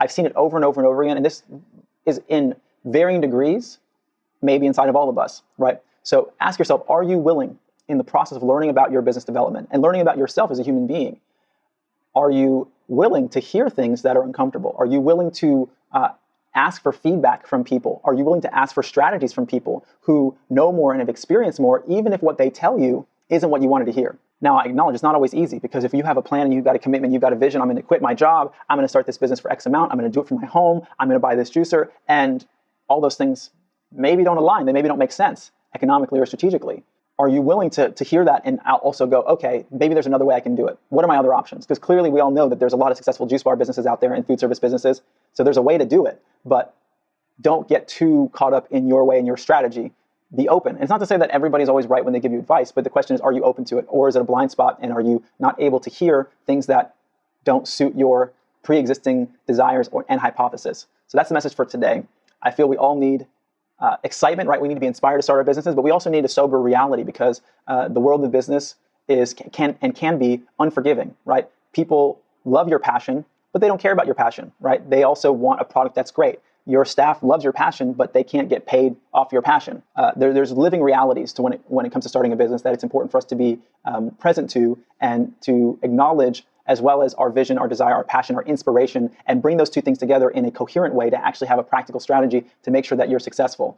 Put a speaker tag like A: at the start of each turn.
A: I've seen it over and over and over again, and this is in varying degrees, maybe inside of all of us, right? So ask yourself, are you willing in the process of learning about your business development and learning about yourself as a human being? Are you willing to hear things that are uncomfortable? Are you willing to ask for feedback from people? Are you willing to ask for strategies from people who know more and have experienced more, even if what they tell you isn't what you wanted to hear? Now, I acknowledge it's not always easy, because if you have a plan and you've got a commitment, you've got a vision, I'm going to quit my job, I'm going to start this business for X amount, I'm going to do it from my home, I'm going to buy this juicer, and all those things maybe don't align, they maybe don't make sense economically or strategically. Are you willing to hear that and also go, okay, maybe there's another way I can do it? What are my other options? Because clearly we all know that there's a lot of successful juice bar businesses out there and food service businesses. So there's a way to do it, but don't get too caught up in your way and your strategy. Be open. And it's not to say that everybody's always right when they give you advice, but the question is, are you open to it? Or is it a blind spot? And are you not able to hear things that don't suit your pre-existing desires and hypothesis? So that's the message for today. I feel we all need excitement, right? We need to be inspired to start our businesses, but we also need a sober reality, because the world of business can be unforgiving, right? People love your passion, but they don't care about your passion, right? They also want a product that's great. Your staff loves your passion, but they can't get paid off your passion. There's living realities to when it comes to starting a business that it's important for us to be present to and to acknowledge, as well as our vision, our desire, our passion, our inspiration, and bring those two things together in a coherent way to actually have a practical strategy to make sure that you're successful.